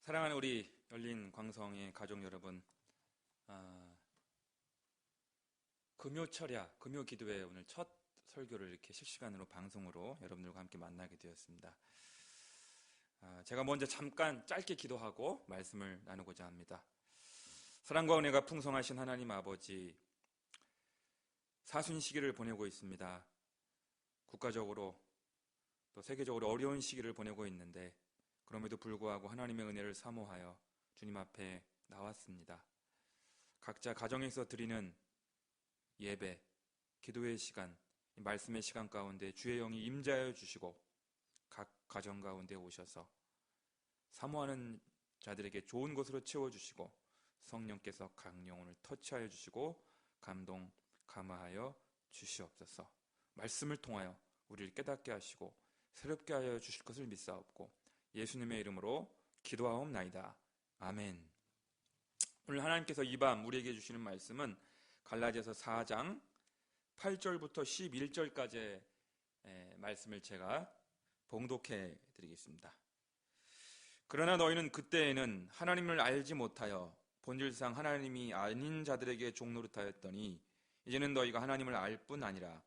사랑하는 우리 열린 광성의 가족 여러분, 금요철야, 금요기도회 오늘 첫 설교를 이렇게 실시간으로 방송으로 여러분들과 함께 만나게 되었습니다. 제가 먼저 잠깐 짧게 기도하고 말씀을 나누고자 합니다. 사랑과 은혜가 풍성하신 하나님 아버지, 사순 시기를 보내고 있습니다. 국가적으로 또 세계적으로 어려운 시기를 보내고 있는데 그럼에도 불구하고 하나님의 은혜를 사모하여 주님 앞에 나왔습니다. 각자 가정에서 드리는 예배, 기도의 시간, 말씀의 시간 가운데 주의 영이 임재하여 주시고 각 가정 가운데 오셔서 사모하는 자들에게 좋은 것으로 채워주시고 성령께서 각 영혼을 터치하여 주시고 감동, 감화하여 주시옵소서. 말씀을 통하여 우리를 깨닫게 하시고 새롭게 하여 주실 것을 믿사옵고 예수님의 이름으로 기도하옵나이다. 아멘. 오늘 하나님께서 이 밤 우리에게 주시는 말씀은 갈라디아서 4장 8절부터 11절까지의 말씀을 제가 봉독해 드리겠습니다. 그러나 너희는 그때에는 하나님을 알지 못하여 본질상 하나님이 아닌 자들에게 종노릇하였더니 이제는 너희가 하나님을 알 뿐 아니라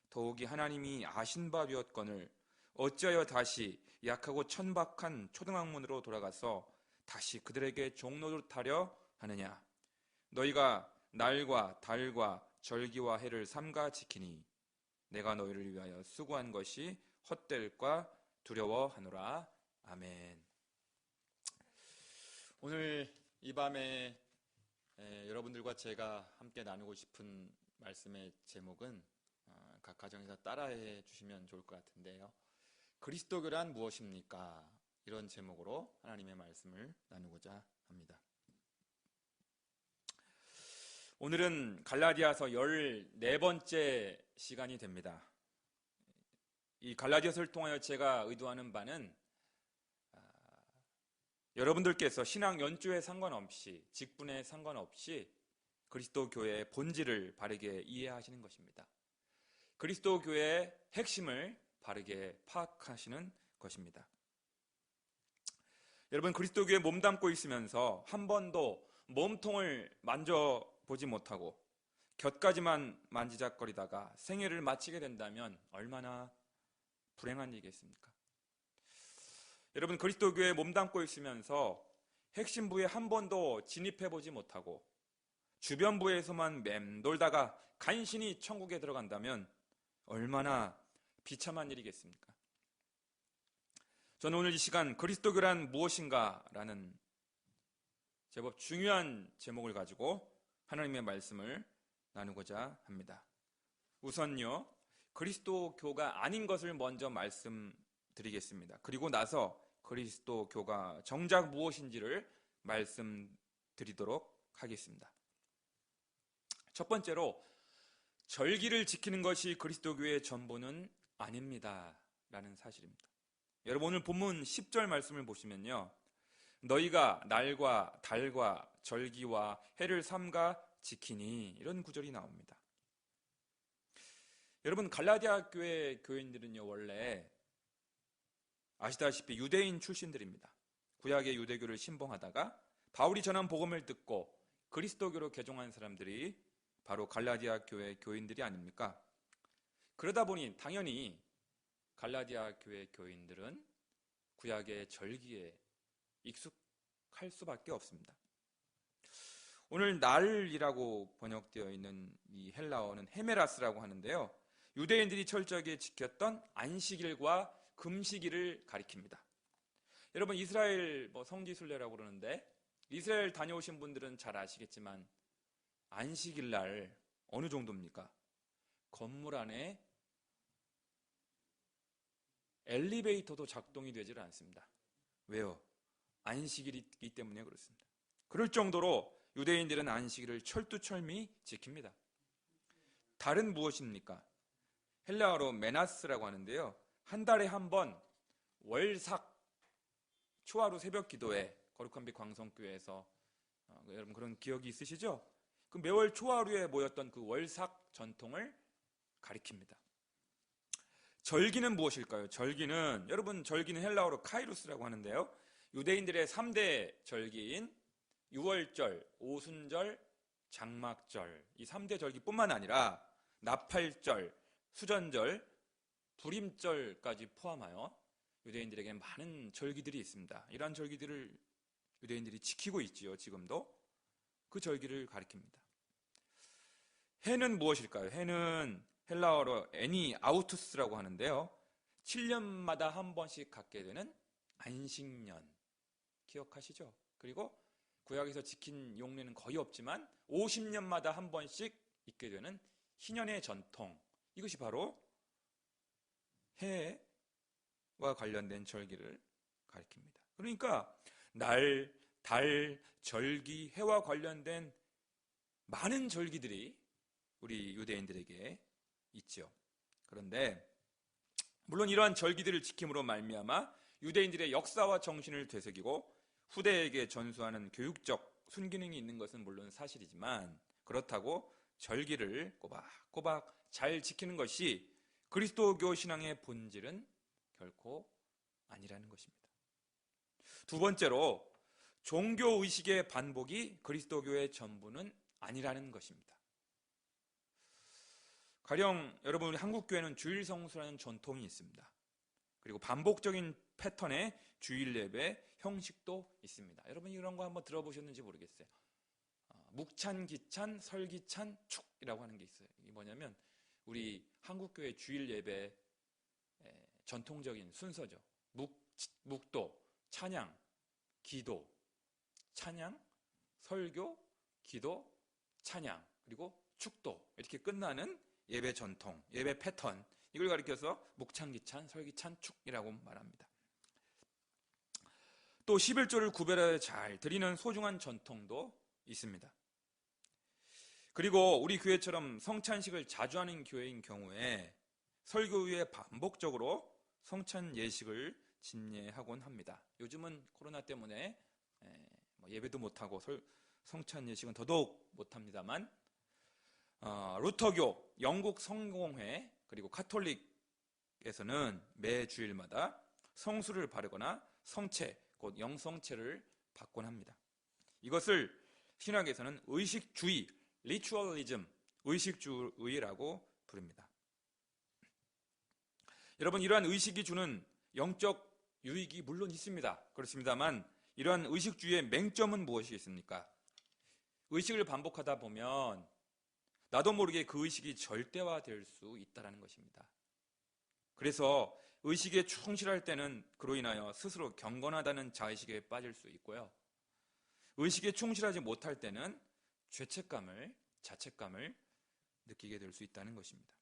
더욱이 하나님이 아신 바 되었거늘 어찌하여 다시 약하고 천박한 초등학문으로 돌아가서 다시 그들에게 종노릇하려 하느냐. 너희가 날과 달과 절기와 해를 삼가 지키니 내가 너희를 위하여 수고한 것이 헛될까 두려워하노라. 아멘. 오늘 이 밤에 여러분들과 제가 함께 나누고 싶은 말씀의 제목은 각 가정에서 따라해 주시면 좋을 것 같은데요. 그리스도교란 무엇입니까? 이런 제목으로 하나님의 말씀을 나누고자 합니다. 오늘은 갈라디아서 14번째 시간이 됩니다. 이 갈라디아서를 통하여 제가 의도하는 바는 여러분들께서 신앙 연조에 상관없이 직분에 상관없이 그리스도 교회의 본질을 바르게 이해하시는 것입니다. 그리스도 교회의 핵심을 바르게 파악하시는 것입니다. 여러분, 그리스도 교회에 몸담고 있으면서 한 번도 몸통을 만져보지 못하고 곁가지만 만지작거리다가 생애를 마치게 된다면 얼마나 불행한 일이겠습니까? 여러분, 그리스도 교회에 몸담고 있으면서 핵심 부에 한 번도 진입해보지 못하고 주변 부에서만 맴돌다가 간신히 천국에 들어간다면 얼마나 비참한 일이겠습니까? 저는 오늘 이 시간 그리스도교란 무엇인가 라는 제법 중요한 제목을 가지고 하나님의 말씀을 나누고자 합니다. 우선요, 그리스도교가 아닌 것을 먼저 말씀드리겠습니다. 그리고 나서 그리스도교가 정작 무엇인지를 말씀드리도록 하겠습니다. 첫 번째로, 절기를 지키는 것이 그리스도교의 전부는 아닙니다 라는 사실입니다. 여러분, 오늘 본문 10절 말씀을 보시면요, 너희가 날과 달과 절기와 해를 삼가 지키니 이런 구절이 나옵니다. 여러분, 갈라디아 교회 교인들은요, 원래 아시다시피 유대인 출신들입니다. 구약의 유대교를 신봉하다가 바울이 전한 복음을 듣고 그리스도교로 개종한 사람들이 바로 갈라디아 교회 교인들이 아닙니까? 그러다 보니 당연히 갈라디아 교회 교인들은 구약의 절기에 익숙할 수밖에 없습니다. 오늘 날이라고 번역되어 있는 이 헬라어는 헤메라스라고 하는데요, 유대인들이 철저하게 지켰던 안식일과 금식일을 가리킵니다. 여러분, 이스라엘 성지순례라고 그러는데 이스라엘 다녀오신 분들은 잘 아시겠지만 안식일 날 어느 정도입니까? 건물 안에 엘리베이터도 작동이 되질 않습니다. 왜요? 안식일이기 때문에 그렇습니다. 그럴 정도로 유대인들은 안식일을 철두철미 지킵니다. 달은 무엇입니까? 헬라어로 메나스라고 하는데요, 한 달에 한 번 월삭 초하루 새벽 기도회, 거룩한 빛 광성교회에서 여러분 그런 기억이 있으시죠? 그 매월 초하루에 모였던 그 월삭 전통을 가리킵니다. 절기는 무엇일까요? 절기는, 여러분, 절기는 헬라어로 카이루스라고 하는데요, 유대인들의 3대 절기인 유월절, 오순절, 장막절, 이 3대 절기뿐만 아니라 나팔절, 수전절, 불임절까지 포함하여 유대인들에게 많은 절기들이 있습니다. 이러한 절기들을 유대인들이 지키고 있지요. 지금도 그 절기를 가리킵니다. 해는 무엇일까요? 해는 헬라어로 애니 아우투스라고 하는데요. 7년마다 한 번씩 갖게 되는 안식년, 기억하시죠? 그리고 구약에서 지킨 용례는 거의 없지만 50년마다 한 번씩 있게 되는 희년의 전통, 이것이 바로 해와 관련된 절기를 가리킵니다. 그러니까 날, 달, 절기, 해와 관련된 많은 절기들이 우리 유대인들에게 있죠. 그런데 물론 이러한 절기들을 지킴으로 말미암아 유대인들의 역사와 정신을 되새기고 후대에게 전수하는 교육적 순기능이 있는 것은 물론 사실이지만, 그렇다고 절기를 꼬박꼬박 잘 지키는 것이 그리스도교 신앙의 본질은 결코 아니라는 것입니다. 두 번째로, 종교의식의 반복이 그리스도교의 전부는 아니라는 것입니다. 가령 여러분, 우리 한국교회는 주일성수라는 전통이 있습니다. 그리고 반복적인 패턴의 주일 예배 형식도 있습니다. 여러분 이런 거 한번 들어보셨는지 모르겠어요. 묵찬, 기찬, 설기찬, 축이라고 하는 게 있어요. 이게 뭐냐면 우리 한국교회 주일 예배 전통적인 순서죠. 묵도, 찬양, 기도, 찬양, 설교, 기도, 찬양, 그리고 축도, 이렇게 끝나는 예배 전통, 예배 패턴, 이걸 가리켜서 묵찬, 기찬, 설기찬, 축이라고 말합니다. 또 11조를 구별하여 잘 드리는 소중한 전통도 있습니다. 그리고 우리 교회처럼 성찬식을 자주 하는 교회인 경우에 설교 후에 반복적으로 성찬 예식을 진예하곤 합니다. 요즘은 코로나 때문에 예배도 못하고 성찬 예식은 더더욱 못합니다만, 루터교, 영국 성공회, 그리고 카톨릭에서는 매 주일마다 성수를 바르거나 성체, 곧 영성체를 받곤 합니다. 이것을 신학에서는 의식주의, 리추얼리즘, 의식주의라고 부릅니다. 여러분, 이러한 의식이 주는 영적 유익이 물론 있습니다. 그렇습니다만 이러한 의식주의의 맹점은 무엇이 있습니까? 의식을 반복하다 보면 나도 모르게 그 의식이 절대화될 수 있다는 것입니다. 그래서 의식에 충실할 때는 그로 인하여 스스로 경건하다는 자의식에 빠질 수 있고요. 의식에 충실하지 못할 때는 죄책감을, 자책감을 느끼게 될 수 있다는 것입니다.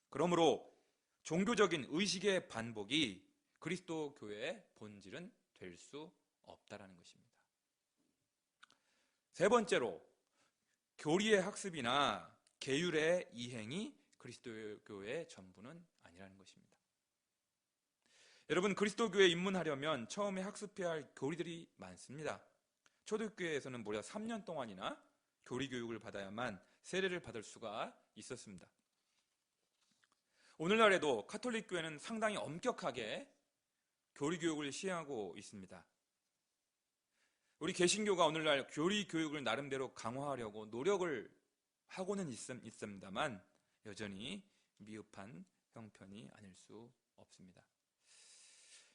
그러므로 종교적인 의식의 반복이 그리스도 교회의 본질은 될 수 없다는 것입니다. 세 번째로, 교리의 학습이나 계율의 이행이 그리스도교의 전부는 아니라는 것입니다. 여러분, 그리스도교에 입문하려면 처음에 학습해야 할 교리들이 많습니다. 초대교회에서는 무려 3년 동안이나 교리 교육을 받아야만 세례를 받을 수가 있었습니다. 오늘날에도 카톨릭 교회는 상당히 엄격하게 교리 교육을 시행하고 있습니다. 우리 개신교가 오늘날 교리 교육을 나름대로 강화하려고 노력을 하고는 있습니다만 여전히 미흡한 형편이 아닐 수 없습니다.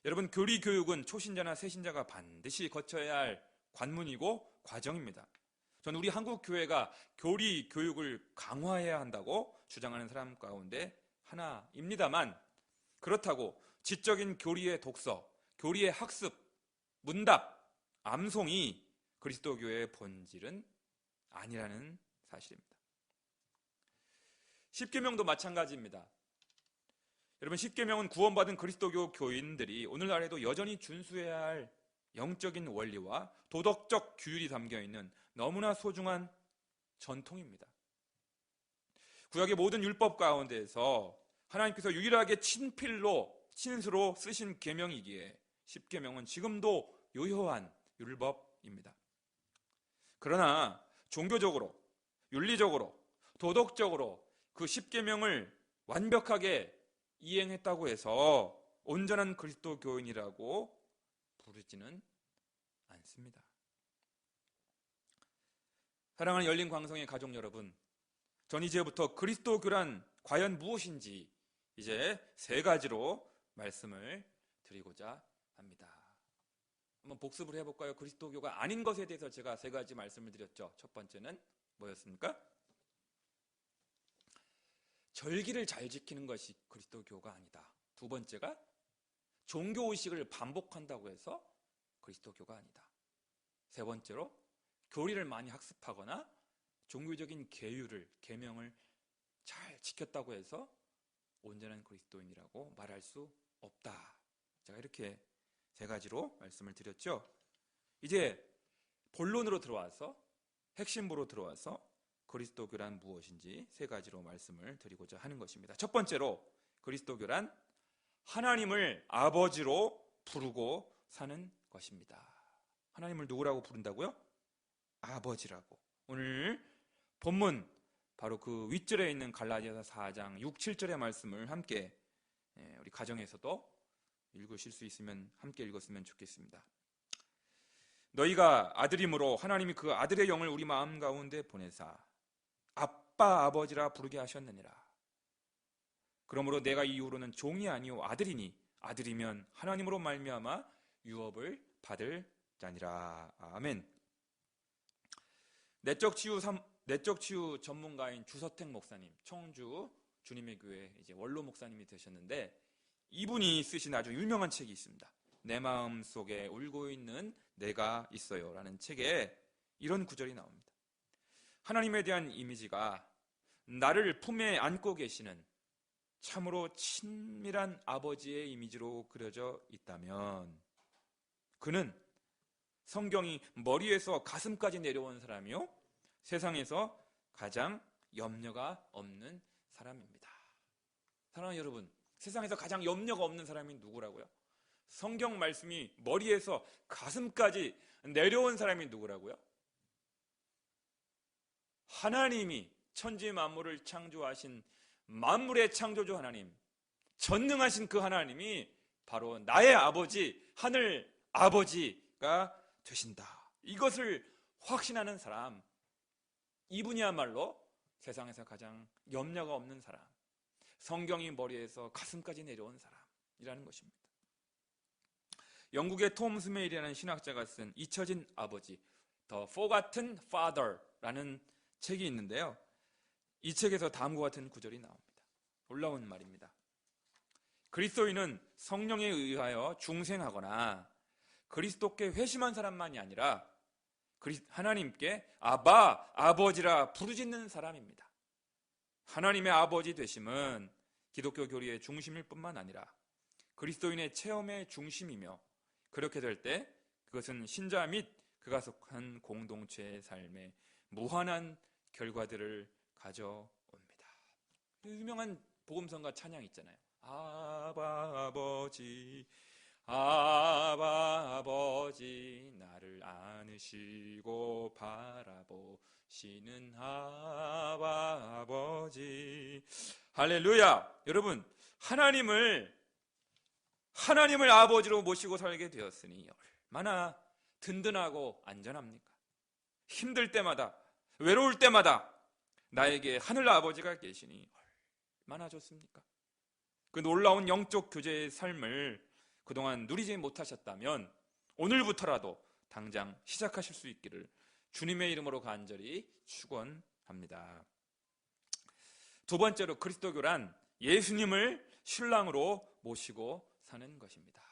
여러분, 교리 교육은 초신자나 새신자가 반드시 거쳐야 할 관문이고 과정입니다. 저는 우리 한국 교회가 교리 교육을 강화해야 한다고 주장하는 사람 가운데 하나입니다만, 그렇다고 지적인 교리의 독서, 교리의 학습, 문답, 암송이 그리스도교의 본질은 아니라는 사실입니다. 십계명도 마찬가지입니다. 여러분, 십계명은 구원받은 그리스도교 교인들이 오늘날에도 여전히 준수해야 할 영적인 원리와 도덕적 규율이 담겨있는 너무나 소중한 전통입니다. 구약의 모든 율법 가운데에서 하나님께서 유일하게 친수로 쓰신 계명이기에 십계명은 지금도 유효한 율법입니다. 그러나 종교적으로, 윤리적으로, 도덕적으로 그 십계명을 완벽하게 이행했다고 해서 온전한 그리스도 교인이라고 부르지는 않습니다. 사랑하는 열린 광성의 가족 여러분, 전 이제부터 그리스도교란 과연 무엇인지 이제 3가지로 말씀을 드리고자 합니다. 한번 복습을 해볼까요? 그리스도교가 아닌 것에 대해서 제가 3가지 말씀을 드렸죠. 첫 번째는 뭐였습니까? 절기를 잘 지키는 것이 그리스도교가 아니다. 두 번째가 종교의식을 반복한다고 해서 그리스도교가 아니다. 세 번째로 교리를 많이 학습하거나 종교적인 계명을 잘 지켰다고 해서 온전한 그리스도인이라고 말할 수 없다. 제가 이렇게 3가지로 말씀을 드렸죠. 이제 본론으로 들어와서, 핵심부로 들어와서 그리스도교란 무엇인지 3가지로 말씀을 드리고자 하는 것입니다. 첫 번째로 그리스도교란 하나님을 아버지로 부르고 사는 것입니다. 하나님을 누구라고 부른다고요? 아버지라고. 오늘 본문 바로 그 윗절에 있는 갈라디아서 4장 6, 7절의 말씀을 함께 우리 가정에서도 읽으실 수 있으면 함께 읽었으면 좋겠습니다. 너희가 아들이므로 하나님이 그 아들의 영을 우리 마음 가운데 보내사 아빠 아버지라 부르게 하셨느니라. 그러므로 내가 이후로는 종이 아니요 아들이니 아들이면 하나님으로 말미암아 유업을 받을 자니라. 아멘. 내적 치유 전문가인 주서택 목사님, 청주 주님의 교회 이제 원로 목사님이 되셨는데, 이분이 쓰신 아주 유명한 책이 있습니다. 내 마음 속에 울고 있는 내가 있어요 라는 책에 이런 구절이 나옵니다. 하나님에 대한 이미지가 나를 품에 안고 계시는 참으로 친밀한 아버지의 이미지로 그려져 있다면 그는 성경이 머리에서 가슴까지 내려온 사람이요 세상에서 가장 염려가 없는 사람입니다. 사랑하는 여러분, 세상에서 가장 염려가 없는 사람이 누구라고요? 성경 말씀이 머리에서 가슴까지 내려온 사람이 누구라고요? 하나님이 천지 만물을 창조하신 만물의 창조주 하나님, 전능하신 그 하나님이 바로 나의 아버지, 하늘 아버지가 되신다. 이것을 확신하는 사람, 이분이야말로 세상에서 가장 염려가 없는 사람, 성경이 머리에서 가슴까지 내려온 사람이라는 것입니다. 영국의 톰 스메일이라는 신학자가 쓴 잊혀진 아버지, The Forgotten Father라는 책이 있는데요. 이 책에서 다음과 같은 구절이 나옵니다. 놀라운 말입니다. 그리스도인은 성령에 의하여 중생하거나 그리스도께 회심한 사람만이 아니라 하나님께 아바, 아버지라 부르짖는 사람입니다. 하나님의 아버지 되심은 기독교 교리의 중심일 뿐만 아니라 그리스도인의 체험의 중심이며, 그렇게 될 때 그것은 신자 및 그가 속한 공동체의 삶에 무한한 결과들을 가져옵니다. 유명한 복음성가 찬양 있잖아요. 아바 아버지, 아바 아버지, 나를 안으시고 바라보시는 아바 아버지. 할렐루야. 여러분, 하나님을 아버지로 모시고 살게 되었으니 얼마나 든든하고 안전합니까? 힘들 때마다, 외로울 때마다 나에게 하늘 아버지가 계시니 얼마나 좋습니까? 그 놀라운 영적 교제의 삶을 그동안 누리지 못하셨다면 오늘부터라도 당장 시작하실 수 있기를 주님의 이름으로 간절히 축원합니다. 두 번째로 그리스도교란 예수님을 신랑으로 모시고 사는 것입니다.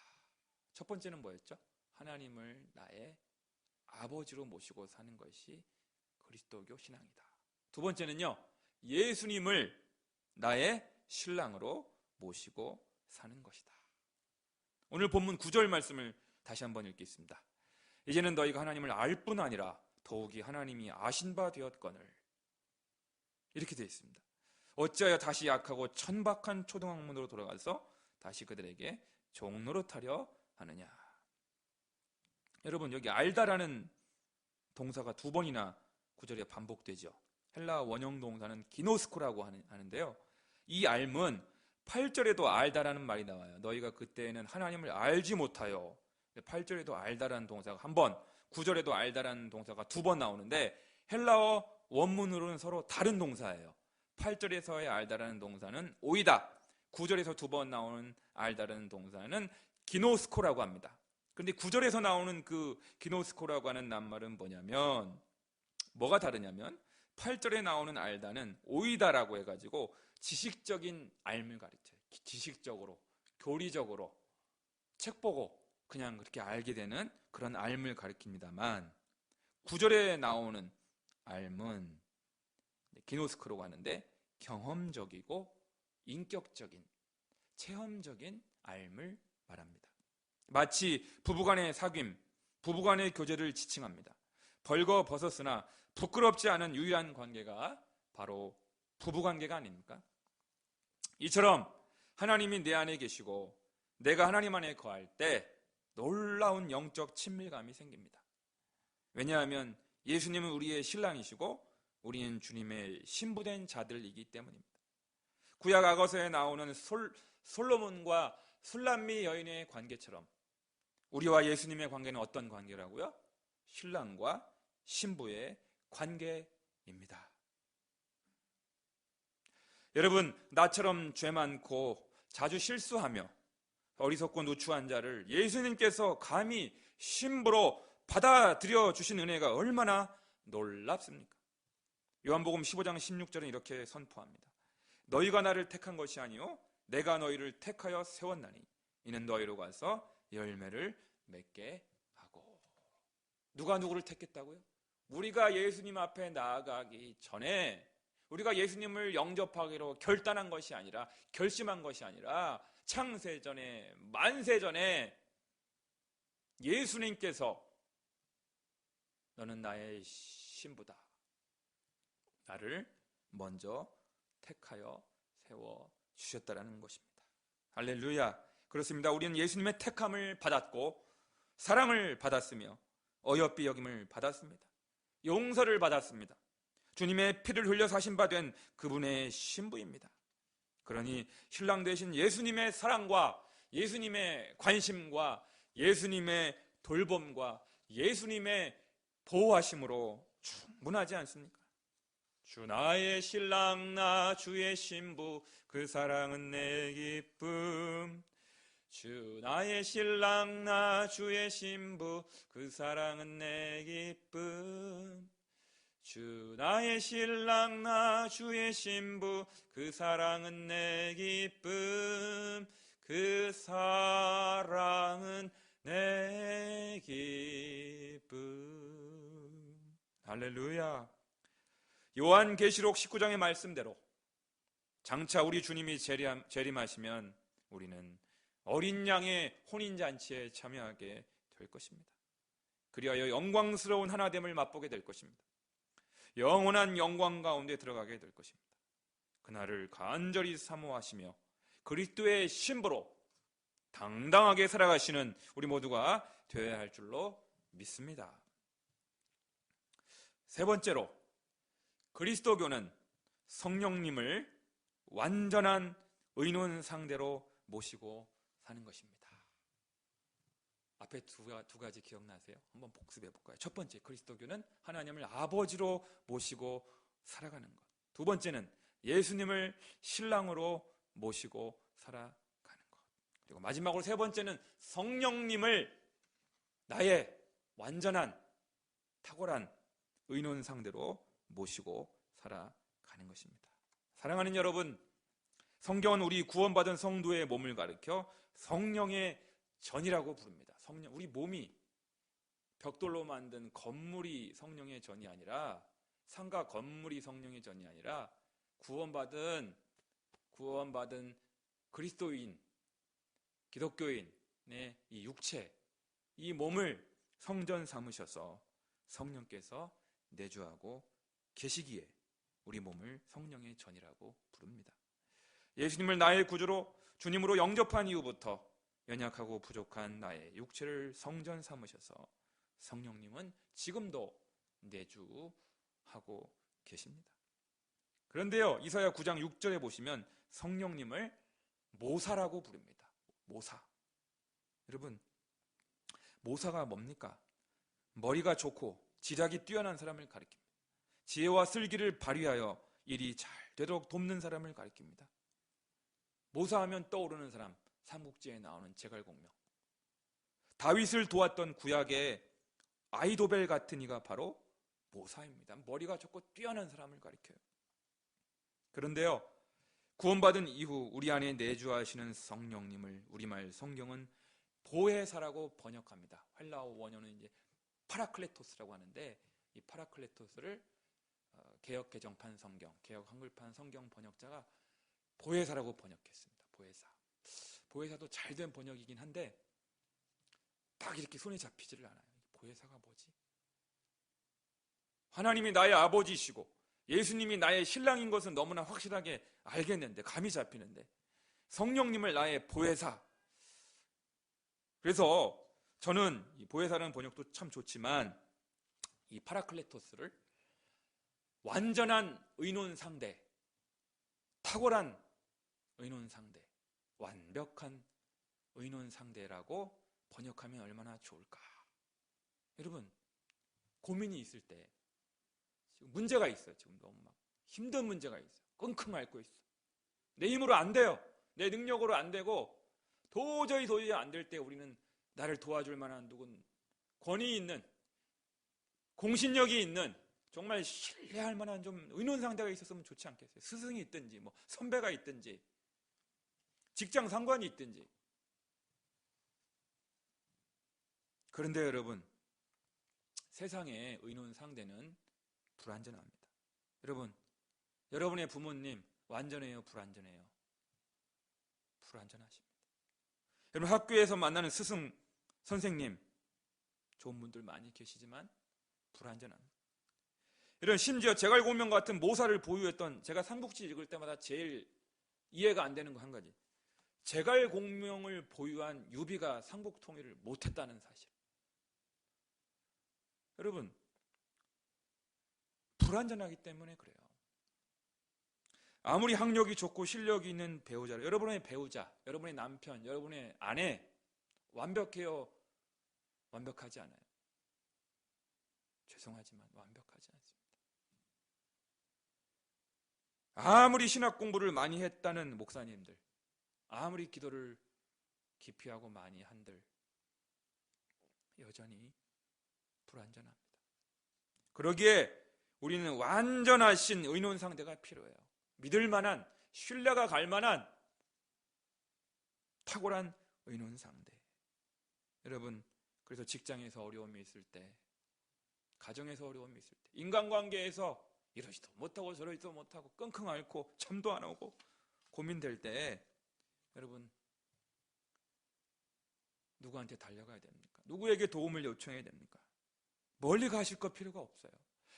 첫 번째는 뭐였죠? 하나님을 나의 아버지로 모시고 사는 것이 그리스도교 신앙이다. 두 번째는요, 예수님을 나의 신랑으로 모시고 사는 것이다. 오늘 본문 9절 말씀을 다시 한번 읽겠습니다. 이제는 너희가 하나님을 알 뿐 아니라 더욱이 하나님이 아신 바 되었거늘. 이렇게 되어 있습니다. 어찌하여 다시 약하고 천박한 초등학문으로 돌아가서 다시 그들에게 종노릇하려 하느냐. 여러분, 여기 알다라는 동사가 2번이나 9절에 반복되죠. 헬라 원형 동사는 기노스코라고 하는데요. 이 알문 8절에도 알다라는 말이 나와요. 너희가 그때에는 하나님을 알지 못하여 8절에도 알다라는 동사가 한 번, 9절에도 알다라는 동사가 두 번 나오는데 헬라어 원문으로는 서로 다른 동사예요. 8절에서의 알다라는 동사는 오이다, 9절에서 두 번 나오는 알다라는 동사는 기노스코라고 합니다. 그런데 9절에서 나오는 그 기노스코라고 하는 낱말은 뭐냐면, 뭐가 다르냐면 8절에 나오는 알다는 오이다라고 해가지고 지식적인 알을 가르쳐요. 지식적으로, 교리적으로 책 보고 그냥 그렇게 알게 되는 그런 알을 가리킵니다만, 9절에 나오는 알은 기노스코라고 하는데 경험적이고 인격적인, 체험적인 알을 말합니다. 마치 부부간의 사귐, 부부간의 교제를 지칭합니다. 벌거벗었으나 부끄럽지 않은 유일한 관계가 바로 부부관계가 아닙니까? 이처럼 하나님이 내 안에 계시고 내가 하나님 안에 거할 때 놀라운 영적 친밀감이 생깁니다. 왜냐하면 예수님은 우리의 신랑이시고 우리는 주님의 신부된 자들이기 때문입니다. 구약 악어서에 나오는 솔로몬과 술람미 여인의 관계처럼 우리와 예수님의 관계는 어떤 관계라고요? 신랑과 신부의 관계입니다. 여러분, 나처럼 죄 많고 자주 실수하며 어리석고 누추한 자를 예수님께서 감히 신부로 받아들여 주신 은혜가 얼마나 놀랍습니까? 요한복음 15장 16절은 이렇게 선포합니다. 너희가 나를 택한 것이 아니요 내가 너희를 택하여 세웠나니 이는 너희로 가서 열매를 맺게 하고. 누가 누구를 택했다고요? 우리가 예수님 앞에 나아가기 전에, 우리가 예수님을 영접하기로 결단한 것이 아니라, 결심한 것이 아니라 창세전에, 만세전에 예수님께서 너는 나의 신부다, 나를 먼저 택하여 세워주셨다라는 것입니다. 할렐루야. 그렇습니다. 우리는 예수님의 택함을 받았고 사랑을 받았으며 어여삐 여김을 받았습니다. 용서를 받았습니다. 주님의 피를 흘려 사신 바 된 그분의 신부입니다. 그러니 신랑 되신 예수님의 사랑과 예수님의 관심과 예수님의 돌봄과 예수님의 보호하심으로 충분하지 않습니까? 주 나의 신랑 나 주의 신부 그 사랑은 내 기쁨. 주 나의 신랑 나 주의 신부 그 사랑은 내 기쁨. 주 나의 신랑 나 주의 신부 그 사랑은 내 기쁨. 그 사랑은 내 기쁨. 할렐루야. 요한계시록 19장의 말씀대로 장차 우리 주님이 재림하시면 우리는 어린 양의 혼인잔치에 참여하게 될 것입니다. 그리하여 영광스러운 하나됨을 맛보게 될 것입니다. 영원한 영광 가운데 들어가게 될 것입니다. 그날을 간절히 사모하시며 그리스도의 신부로 당당하게 살아가시는 우리 모두가 되어야 할 줄로 믿습니다. 세 번째로, 그리스도교는 성령님을 완전한 의논 상대로 모시고 사는 것입니다. 앞에 두 가지 기억나세요? 한번 복습해 볼까요? 첫 번째, 그리스도교는 하나님을 아버지로 모시고 살아가는 것. 두 번째는 예수님을 신랑으로 모시고 살아가는 것. 그리고 마지막으로 세 번째는 성령님을 나의 완전한 탁월한 의논 상대로 모시고 살아가는 것입니다. 사랑하는 여러분, 성경은 우리 구원받은 성도의 몸을 가리켜 성령의 전이라고 부릅니다. 성령, 우리 몸이 벽돌로 만든 건물이 성령의 전이 아니라, 상가 건물이 성령의 전이 아니라 구원받은 그리스도인, 기독교인의 이 육체, 이 몸을 성전 삼으셔서 성령께서 내주하고 계시기에 우리 몸을 성령의 전이라고 부릅니다. 예수님을 나의 구주로 주님으로 영접한 이후부터 연약하고 부족한 나의 육체를 성전 삼으셔서 성령님은 지금도 내주하고 계십니다. 그런데요, 이사야 9장 6절에 보시면 성령님을 모사라고 부릅니다. 모사. 여러분, 모사가 뭡니까? 머리가 좋고 지략이 뛰어난 사람을 가리킵니다. 지혜와 슬기를 발휘하여 일이 잘 되도록 돕는 사람을 가리킵니다. 모사하면 떠오르는 사람, 삼국지에 나오는 제갈공명. 다윗을 도왔던 구약의 아이도벨 같은 이가 바로 모사입니다. 머리가 좋고 뛰어난 사람을 가리켜요. 그런데요, 구원받은 이후 우리 안에 내주하시는 성령님을 우리말 성경은 보혜사라고 번역합니다. 헬라어 원어는 이제 파라클레토스라고 하는데, 이 파라클레토스를 개역 개정판 성경, 개역 한글판 성경 번역자가 보혜사라고 번역했습니다. 보혜사. 보혜사도 잘된 번역이긴 한데 딱 이렇게 손에 잡히지를 않아요. 보혜사가 뭐지? 하나님이 나의 아버지이시고 예수님이 나의 신랑인 것은 너무나 확실하게 알겠는데, 감이 잡히는데, 성령님을 나의 보혜사. 그래서 저는 이 보혜사라는 번역도 참 좋지만 이 파라클레토스를 완전한 의논 상대, 탁월한 의논 상대, 완벽한 의논 상대라고 번역하면 얼마나 좋을까? 여러분, 고민이 있을 때 지금 문제가 있어요. 지금 너무 막 힘든 문제가 있어요. 끙끙 앓고 있어. 내 힘으로 안 돼요. 내 능력으로 안 되고 도저히 안 될 때 우리는 나를 도와줄 만한 누군 권위 있는, 공신력이 있는, 정말 신뢰할 만한 좀 의논 상대가 있었으면 좋지 않겠어요? 스승이 있든지 뭐 선배가 있든지 직장 상관이 있든지. 그런데 여러분, 세상의 의논 상대는 불완전합니다. 여러분, 여러분의 부모님 완전해요, 불완전해요? 불완전하십니다. 여러분, 학교에서 만나는 스승, 선생님 좋은 분들 많이 계시지만 불완전합니다. 이런 심지어 제갈공명 같은 모사를 보유했던, 제가 삼국지 읽을 때마다 제일 이해가 안 되는 거 한 가지, 제갈공명을 보유한 유비가 삼국 통일을 못했다는 사실. 여러분, 불완전하기 때문에 그래요. 아무리 학력이 좋고 실력이 있는 배우자를, 여러분의 배우자, 여러분의 남편, 여러분의 아내 완벽해요? 완벽하지 않아요. 죄송하지만 완벽하지 않습니다. 아무리 신학 공부를 많이 했다는 목사님들, 아무리 기도를 깊이 하고 많이 한들 여전히 불완전합니다. 그러기에 우리는 완전하신 의논 상대가 필요해요. 믿을 만한, 신뢰가 갈 만한 탁월한 의논 상대. 여러분, 그래서 직장에서 어려움이 있을 때, 가정에서 어려움이 있을 때, 인간관계에서 이러지도 못하고 저러지도 못하고 끙끙 앓고 잠도 안 오고 고민될 때, 여러분, 누구한테 달려가야 됩니까? 누구에게 도움을 요청해야 됩니까? 멀리 가실 것 필요가 없어요.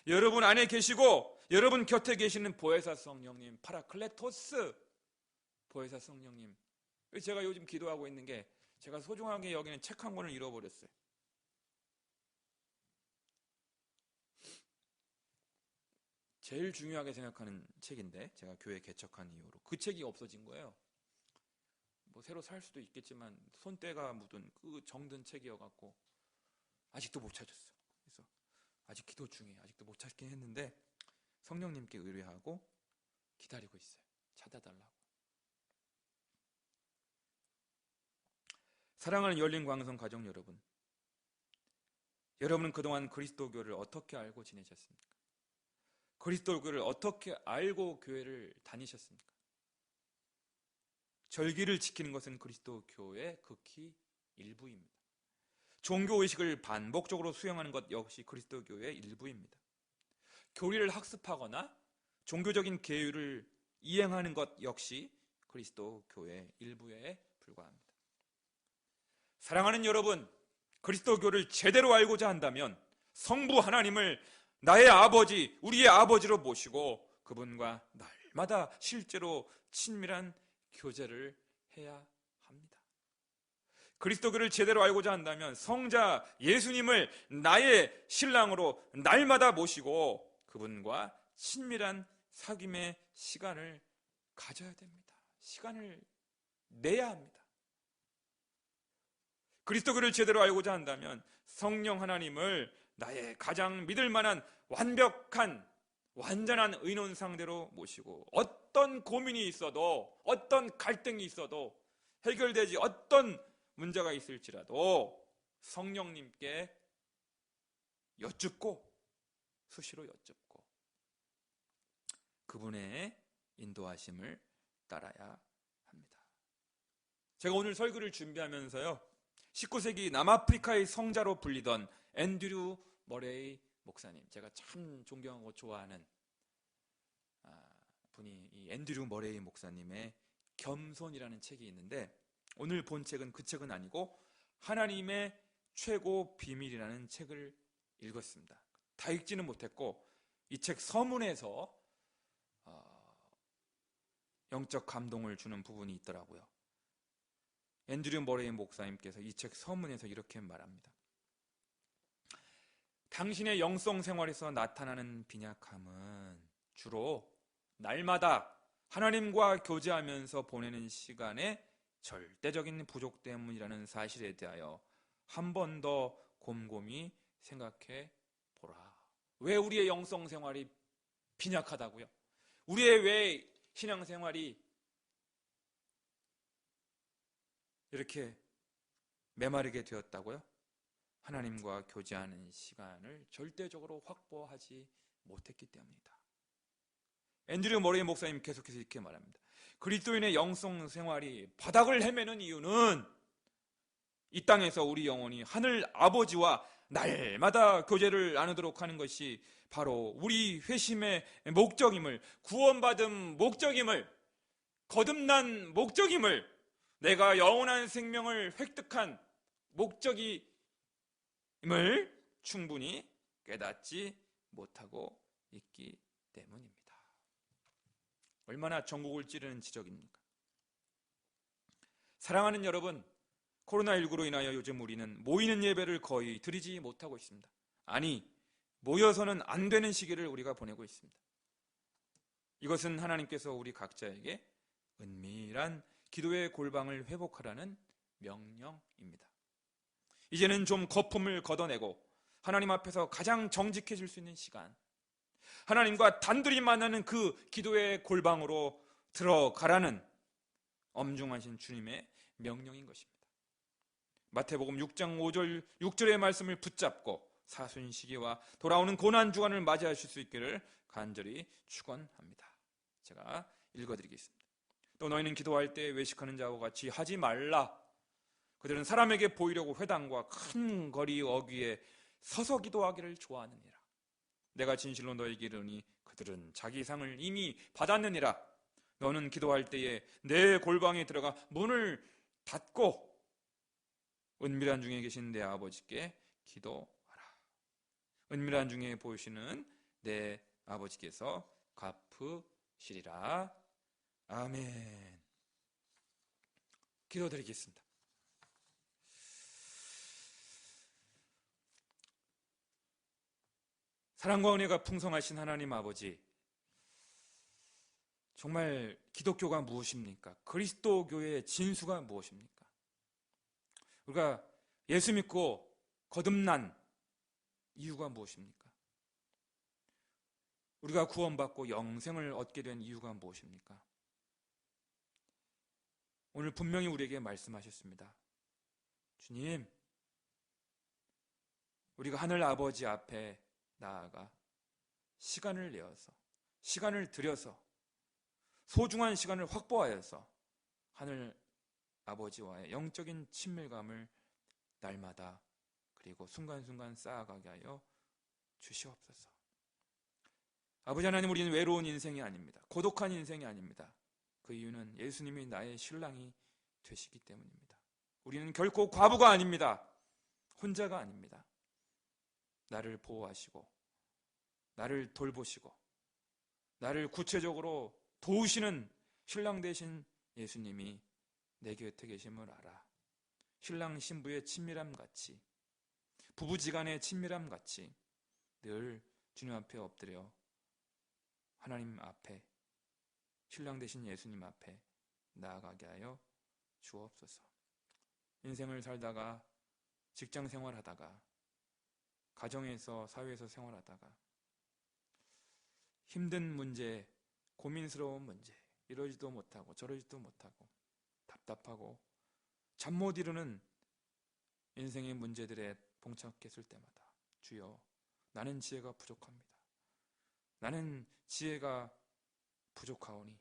여러분 안에 계시고 여러분 곁에 계시는 보혜사 성령님, 파라클레토스 보혜사 성령님. 제가 요즘 기도하고 있는 게, 제가 소중하게 여기는 책 한 권을 잃어버렸어요. 제일 중요하게 생각하는 책인데, 제가 교회 개척한 이후로 그 책이 없어진 거예요. 뭐 새로 살 수도 있겠지만 손때가 묻은 그 정든 책이어갖고 아직도 못 찾았어. 그래서 아직 기도 중에 아직도 못 찾긴 했는데 성령님께 의뢰하고 기다리고 있어요. 찾아달라고. 사랑하는 열린광성 가족 여러분, 여러분은 그동안 그리스도교를 어떻게 알고 지내셨습니까? 그리스도교를 어떻게 알고 교회를 다니셨습니까? 절기를 지키는 것은 그리스도교의 극히 일부입니다. 종교의식을 반복적으로 수행하는 것 역시 그리스도교의 일부입니다. 교리를 학습하거나 종교적인 계율을 이행하는 것 역시 그리스도교의 일부에 불과합니다. 사랑하는 여러분, 그리스도교를 제대로 알고자 한다면 성부 하나님을 나의 아버지, 우리의 아버지로 모시고 그분과 날마다 실제로 친밀한 교제를 해야 합니다. 그리스도교를 제대로 알고자 한다면 성자 예수님을 나의 신랑으로 날마다 모시고 그분과 친밀한 사귐의 시간을 가져야 됩니다. 시간을 내야 합니다. 그리스도교를 제대로 알고자 한다면 성령 하나님을 나의 가장 믿을 만한 완벽한 완전한 의논 상대로 모시고 어떤 고민이 있어도 어떤 갈등이 있어도 해결되지 어떤 문제가 있을지라도 성령님께 여쭙고 수시로 여쭙고 그분의 인도하심을 따라야 합니다. 제가 오늘 설교를 준비하면서요 19세기 남아프리카의 성자로 불리던 앤드류 머레이 목사님, 제가 참 존경하고 좋아하는 분이 이 앤드류 머레이 목사님의 겸손이라는 책이 있는데 오늘 본 책은 그 책은 아니고 하나님의 최고 비밀이라는 책을 읽었습니다. 다 읽지는 못했고 이 책 서문에서 영적 감동을 주는 부분이 있더라고요. 앤드류 머레이 목사님께서 이 책 서문에서 이렇게 말합니다. 당신의 영성 생활에서 나타나는 빈약함은 주로 날마다 하나님과 교제하면서 보내는 시간의 절대적인 부족 때문이라는 사실에 대하여 한 번 더 곰곰이 생각해 보라. 왜 우리의 영성 생활이 빈약하다고요? 우리의 왜 신앙 생활이 이렇게 메마르게 되었다고요? 하나님과 교제하는 시간을 절대적으로 확보하지 못했기 때문이다. 앤드류 머레이 목사님 계속해서 이렇게 말합니다. 그리스도인의 영성 생활이 바닥을 헤매는 이유는 이 땅에서 우리 영혼이 하늘 아버지와 날마다 교제를 나누도록 하는 것이 바로 우리 회심의 목적임을, 구원받은 목적임을, 거듭난 목적임을, 내가 영원한 생명을 획득한 목적임을 충분히 깨닫지 못하고 있기 때문입니다. 얼마나 전국을 찌르는 지적입니까? 사랑하는 여러분, 코로나19로 인하여 요즘 우리는 모이는 예배를 거의 드리지 못하고 있습니다. 아니, 모여서는 안 되는 시기를 우리가 보내고 있습니다. 이것은 하나님께서 우리 각자에게 은밀한 기도의 골방을 회복하라는 명령입니다. 이제는 좀 거품을 걷어내고 하나님 앞에서 가장 정직해질 수 있는 시간, 하나님과 단둘이 만나는 그 기도의 골방으로 들어가라는 엄중하신 주님의 명령인 것입니다. 마태복음 6장 5절 6절의 말씀을 붙잡고 사순시기와 돌아오는 고난주간을 맞이하실 수 있기를 간절히 축원합니다. 제가 읽어드리겠습니다. 또 너희는 기도할 때 외식하는 자와 같이 하지 말라. 그들은 사람에게 보이려고 회당과 큰 거리 어귀에 서서 기도하기를 좋아하느니라. 내가 진실로 너희에게 이르노니 그들은 자기 상을 이미 받았느니라. 너는 기도할 때에 내 골방에 들어가 문을 닫고 은밀한 중에 계신 내 아버지께 기도하라. 은밀한 중에 보이시는 내 아버지께서 갚으시리라. 아멘. 기도드리겠습니다. 사랑과 은혜가 풍성하신 하나님 아버지, 정말 기독교가 무엇입니까? 그리스도교의 진수가 무엇입니까? 우리가 예수 믿고 거듭난 이유가 무엇입니까? 우리가 구원받고 영생을 얻게 된 이유가 무엇입니까? 오늘 분명히 우리에게 말씀하셨습니다. 주님, 우리가 하늘 아버지 앞에 나아가 시간을 내어서, 시간을 들여서, 소중한 시간을 확보하여서 하늘 아버지와의 영적인 친밀감을 날마다 그리고 순간순간 쌓아가게 하여 주시옵소서. 아버지 하나님, 우리는 외로운 인생이 아닙니다. 고독한 인생이 아닙니다. 그 이유는 예수님이 나의 신랑이 되시기 때문입니다. 우리는 결코 과부가 아닙니다. 혼자가 아닙니다. 나를 보호하시고 나를 돌보시고 나를 구체적으로 도우시는 신랑 되신 예수님이 내 곁에 계심을 알아. 신랑 신부의 친밀함 같이, 부부지간의 친밀함 같이 늘 주님 앞에 엎드려 하나님 앞에, 신랑 되신 예수님 앞에 나아가게 하여 주옵소서. 인생을 살다가 직장 생활하다가, 가정에서, 사회에서 생활하다가 힘든 문제, 고민스러운 문제, 이러지도 못하고 저러지도 못하고 답답하고 잠 못 이루는 인생의 문제들에 봉착했을 때마다 주여, 나는 지혜가 부족합니다. 나는 지혜가 부족하오니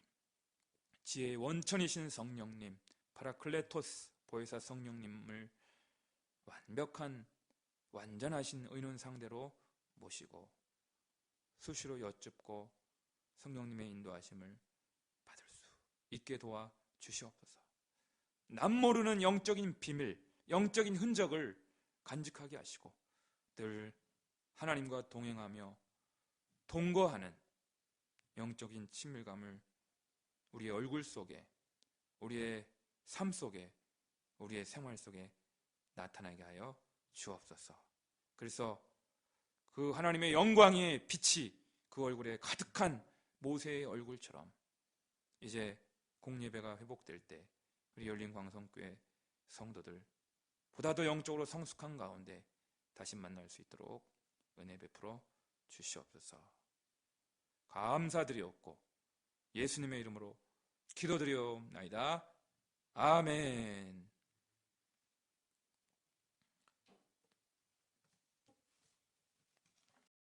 지혜의 원천이신 성령님, 파라클레토스 보혜사 성령님을 완벽한 완전하신 의논 상대로 모시고 수시로 여쭙고 성령님의 인도하심을 받을 수 있게 도와 주시옵소서. 남 모르는 영적인 비밀, 영적인 흔적을 간직하게 하시고 늘 하나님과 동행하며 동거하는 영적인 친밀감을 우리의 얼굴 속에, 우리의 삶 속에, 우리의 생활 속에 나타나게 하여 주옵소서. 그래서 그 하나님의 영광의 빛이 그 얼굴에 가득한 모세의 얼굴처럼 이제 공예배가 회복될 때 우리 열린 광성교회 성도들 보다 더 영적으로 성숙한 가운데 다시 만날 수 있도록 은혜 베풀어 주시옵소서. 감사드리옵고 예수님의 이름으로 기도드리옵나이다. 아멘.